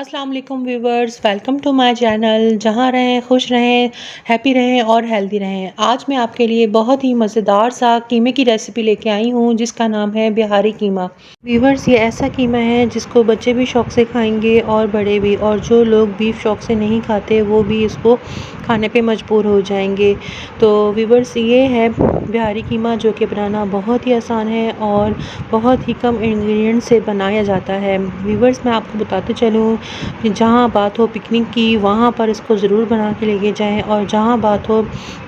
अस्सलाम वालेकुम viewers, welcome to my channel. जहाँ रहें खुश रहें, हैप्पी रहें और हेल्दी रहें। आज मैं आपके लिए बहुत ही मज़ेदार सा कीमे की रेसिपी लेके आई हूँ जिसका नाम है बिहारी कीमा। व्यूवर्स, ये ऐसा कीमा है जिसको बच्चे भी शौक़ से खाएंगे और बड़े भी, और जो लोग बीफ शौक़ से नहीं खाते वो भी इसको खाने पे मजबूर हो जाएंगे। तो व्यूवर्स, ये है बिहारी कीमा जो कि बनाना बहुत ही आसान है और बहुत ही कम इंग्रेडिएंट से बनाया जाता है। व्यूवर्स, मैं आपको बताते चलूँ कि जहाँ बात हो पिकनिक की वहाँ पर इसको ज़रूर बना के लेके जाएं, और जहाँ बात हो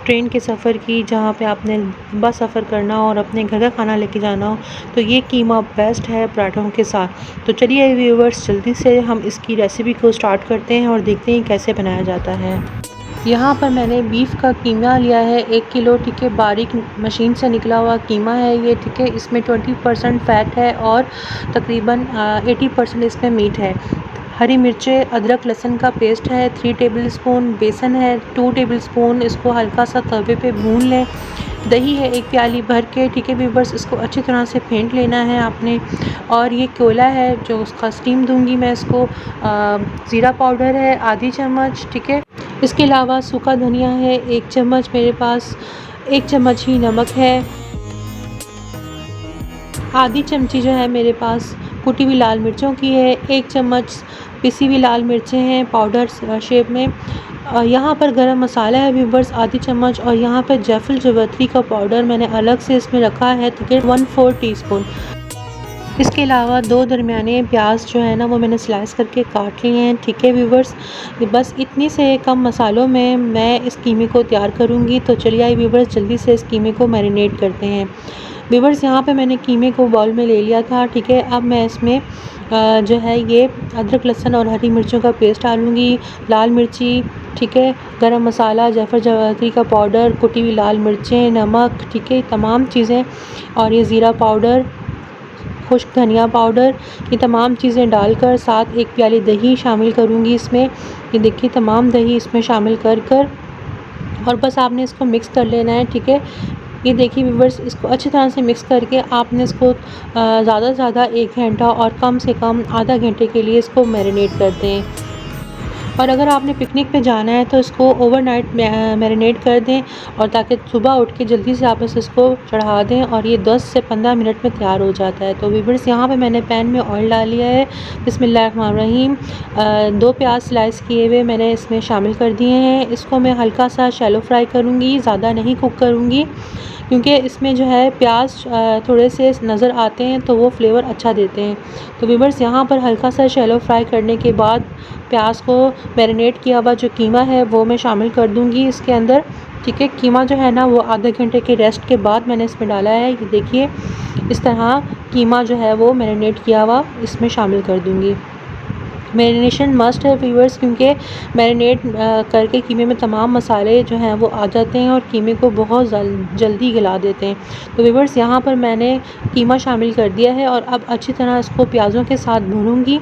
ट्रेन के सफ़र की जहाँ पे आपने लंबा सफ़र करना हो और अपने घर का खाना लेके जाना हो तो ये कीमा बेस्ट है पराठों के साथ। तो चलिए व्यूवर्स, जल्दी से हम इसकी रेसिपी को स्टार्ट करते हैं और देखते हैं कैसे बनाया जाता है। यहाँ पर मैंने बीफ का कीमा लिया है 1 किलो, ठीक है। बारीक मशीन से निकला हुआ कीमा है ये, ठीक है। इसमें 20% फ़ैट है और तकरीबन 80% इसमें मीट है। हरी मिर्चें, अदरक लहसुन का पेस्ट है 3 टेबलस्पून, बेसन है 2 टेबलस्पून, इसको हल्का सा तवे पे भून लें। दही है 1 प्याली भर के, ठीक है व्यूवर्स। इसको अच्छी तरह से फेंट लेना है आपने। और ये कोयला है जो उसका स्टीम दूंगी मैं इसको। ज़ीरा पाउडर है आधी चम्मच, ठीक है। इसके अलावा सूखा धनिया है 1 चम्मच मेरे पास, 1 चम्मच ही नमक है, आधी चमची जो है मेरे पास कुटी हुई लाल मिर्चों की है, 1 चम्मच पिसी हुई लाल मिर्चें हैं पाउडर शेप में। यहाँ पर गरम मसाला है व्यूवर्स आधी चम्मच, और यहाँ पर जायफल जावित्री का पाउडर मैंने अलग से इसमें रखा है, ठीक है, 1/4 टीस्पून। इसके अलावा 2 दरमियाने प्याज जो है ना वो मैंने स्लाइस करके काट लिए हैं, ठीक है व्यूवर्स। बस इतनी से कम मसालों में मैं इस कीमे को तैयार करूँगी। तो चलिए आइए व्यूवर्स, जल्दी से इस कीमे को मैरिनेट करते हैं। व्यूवर्स, यहाँ पे मैंने कीमे को बाउल में ले लिया था, ठीक है। अब मैं इसमें जो है ये अदरक लहसुन और हरी मिर्चों का पेस्ट डालूँगी, लाल मिर्ची, ठीक है, गरम मसाला, जायफल जावित्री का पाउडर, कुटी हुई लाल मिर्चें, नमक, ठीक है, तमाम चीज़ें, और ये ज़ीरा पाउडर, खुश्क धनिया पाउडर, ये तमाम चीज़ें डालकर साथ 1 प्याली दही शामिल करूँगी इसमें। ये देखिए तमाम दही इसमें शामिल कर और बस आपने इसको मिक्स कर लेना है, ठीक है। ये देखिए व्यूवर्स, इसको अच्छी तरह से मिक्स करके आपने इसको ज़्यादा से ज़्यादा 1 घंटा और कम से कम आधा घंटे के लिए इसको मैरिनेट कर दें। और अगर आपने पिकनिक पे जाना है तो इसको ओवरनाइट मैरिनेट कर दें, और ताकि सुबह उठ के जल्दी से आप इसको चढ़ा दें, और ये 10 से 15 मिनट में तैयार हो जाता है। तो व्यूवर्स, यहाँ पे मैंने पैन में ऑयल डाल लिया है। बिस्मिल्लाहिर्रहमानिर्रहीम। 2 प्याज स्लाइस किए हुए मैंने इसमें शामिल कर दिए हैं। इसको मैं हल्का सा शैलो फ्राई करूँगी, ज़्यादा नहीं कुक करूँगी, क्योंकि इसमें जो है प्याज थोड़े से नज़र आते हैं तो वो फ्लेवर अच्छा देते हैं। तो व्यूवर्स, यहाँ पर हल्का सा शैलो फ्राई करने के बाद प्याज को मैरिनेट किया हुआ जो कीमा है वो मैं शामिल कर दूँगी इसके अंदर, ठीक है। कीमा जो है ना वो आधे घंटे के रेस्ट के बाद मैंने इसमें डाला है। ये देखिए इस तरह कीमा जो है वो मैरिनेट किया हुआ इसमें शामिल कर दूँगी। मैरिनेशन मस्ट है व्यूवर्स, क्योंकि मैरिनेट करके कीमे में तमाम मसाले जो हैं वो आ जाते हैं और कीमे को बहुत जल्दी गला देते हैं। तो व्यूवर्स, यहाँ पर मैंने कीमा शामिल कर दिया है और अब अच्छी तरह इसको प्याज़ों के साथ भूनूंगी।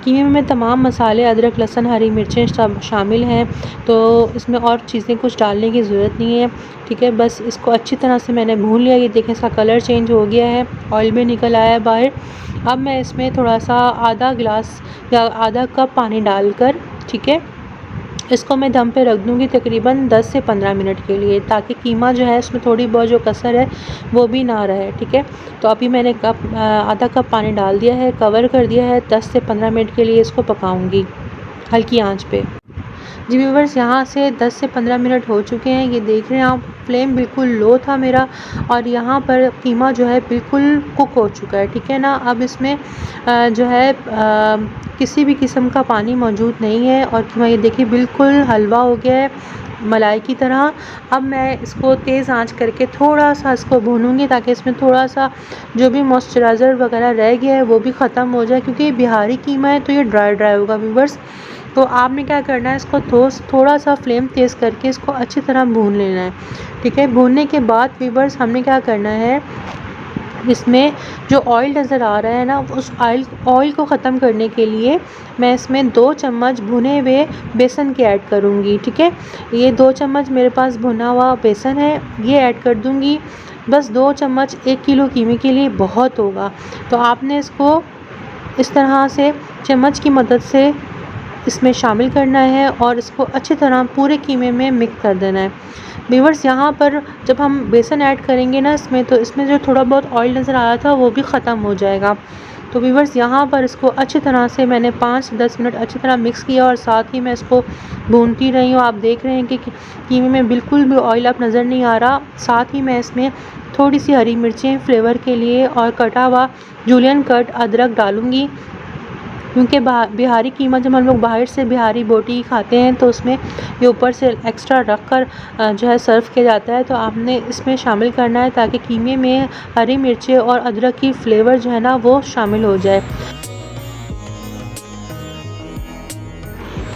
कीमे में तमाम मसाले, अदरक लहसुन हरी मिर्चें सब शामिल हैं, तो इसमें और चीज़ें कुछ डालने की ज़रूरत नहीं है, ठीक है। बस इसको अच्छी तरह से मैंने भून लिया। ये देखें इसका कलर चेंज हो गया है, ऑयल में निकल आया है बाहर। अब मैं इसमें थोड़ा सा आधा गिलास या आधा कप पानी डालकर, ठीक है, इसको मैं दम पे रख दूँगी तकरीबन 10 से 15 मिनट के लिए, ताकि कीमा जो है उसमें थोड़ी बहुत जो कसर है वो भी ना रहे, ठीक है। तो अभी मैंने आधा कप पानी डाल दिया है, कवर कर दिया है, 10 से 15 मिनट के लिए इसको पकाऊंगी हल्की आंच पे। जी व्यूवर्स, यहाँ से 10 से 15 मिनट हो चुके हैं। ये देख रहे हैं आप, फ्लेम बिल्कुल लो था मेरा, और यहाँ पर कीमा जो है बिल्कुल कुक हो चुका है, ठीक है ना। अब इसमें जो है किसी भी किस्म का पानी मौजूद नहीं है, और कीमा ये देखिए बिल्कुल हलवा हो गया है मलाई की तरह। अब मैं इसको तेज़ आंच करके थोड़ा सा इसको भूनूंगी, ताकि इसमें थोड़ा सा जो भी मॉइस्चराइज़र वगैरह रह गया है वो भी ख़त्म हो जाए, क्योंकि ये बिहारी कीमा है तो ये ड्राई होगा व्यूवर्स। तो आपने क्या करना है, इसको थोड़ा सा फ्लेम तेज़ करके इसको अच्छी तरह भून लेना है, ठीक है। भूनने के बाद व्यूवर्स, हमने क्या करना है, इसमें जो ऑयल नज़र आ रहा है ना, उस ऑयल को ख़त्म करने के लिए मैं इसमें 2 चम्मच भुने हुए बेसन के ऐड करूँगी, ठीक है। ये 2 चम्मच मेरे पास भुना हुआ बेसन है, ये ऐड कर दूँगी। बस 2 चम्मच 1 किलो कीमे के लिए बहुत होगा। तो आपने इसको इस तरह से चम्मच की मदद से इसमें शामिल करना है और इसको अच्छी तरह पूरे कीमे में मिक्स कर देना है। व्यूअर्स, यहाँ पर जब हम बेसन ऐड करेंगे ना इसमें, तो इसमें जो थोड़ा बहुत ऑयल नज़र आ रहा था वो भी ख़त्म हो जाएगा। तो व्यूअर्स, यहाँ पर इसको अच्छी तरह से मैंने 5 से 10 मिनट अच्छी तरह मिक्स किया और साथ ही मैं इसको भूनती रही हूँ। आप देख रहे हैं कि कीमे में बिल्कुल भी ऑयल अब नज़र नहीं आ रहा। साथ ही मैं इसमें थोड़ी सी हरी मिर्चें फ्लेवर के लिए और कटा हुआ जूलियन कट अदरक डालूँगी, क्योंकि बिहारी कीमा जब हम लोग बाहर से बिहारी बोटी खाते हैं तो उसमें ये ऊपर से एक्स्ट्रा रख कर जो है सर्व किया जाता है। तो आपने इसमें शामिल करना है ताकि कीमे में हरी मिर्चें और अदरक की फ्लेवर जो है ना वो शामिल हो जाए।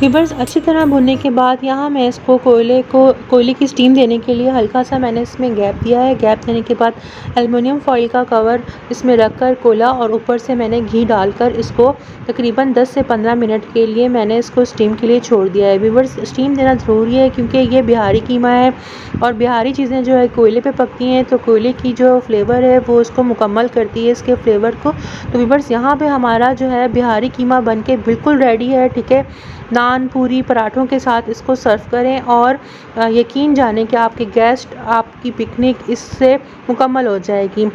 व्यूअर्स, अच्छी तरह भुनने के बाद यहाँ मैं इसको कोयले की स्टीम देने के लिए हल्का सा मैंने इसमें गैप दिया है। गैप देने के बाद एल्युमिनियम फॉइल का कवर इसमें रखकर कोयला और ऊपर से मैंने घी डालकर इसको तकरीबन 10 से 15 मिनट के लिए मैंने इसको स्टीम के लिए छोड़ दिया है। व्यूअर्स, स्टीम देना ज़रूरी है क्योंकि ये बिहारी कीमा है और बिहारी चीज़ें जो है कोयले पे पकती हैं, तो कोयले की जो फ्लेवर है वो इसको मुकम्मल करती है, इसके फ्लेवर को। तो व्यूअर्स, यहाँ पे हमारा जो है बिहारी कीमा बनके बिल्कुल रेडी है। ठीक है, नान, पूरी, पराठों के साथ इसको सर्व करें और यकीन जाने कि आपके गेस्ट, आपकी पिकनिक इससे मुकम्मल हो जाएगी।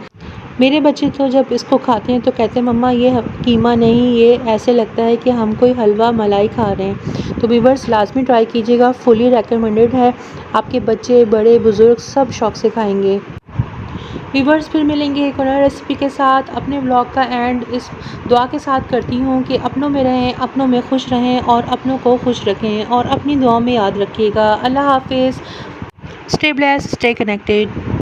मेरे बच्चे तो जब इसको खाते हैं तो कहते हैं मम्मा ये कीमा नहीं, ये ऐसे लगता है कि हम कोई हलवा मलाई खा रहे हैं। तो व्यूअर्स, लाजमी ट्राई कीजिएगा, फुली रेकमेंडेड है। आपके बच्चे, बड़े, बुज़ुर्ग सब शौक़ से खाएंगे। व्यूअर्स, फिर मिलेंगे एक और नई रेसिपी के साथ। अपने व्लॉग का एंड इस दुआ के साथ करती हूँ कि अपनों में रहें, अपनों में खुश रहें और अपनों को खुश रखें और अपनी दुआ में याद रखिएगा। अल्लाह हाफ़िज़। Stay blessed, stay connected.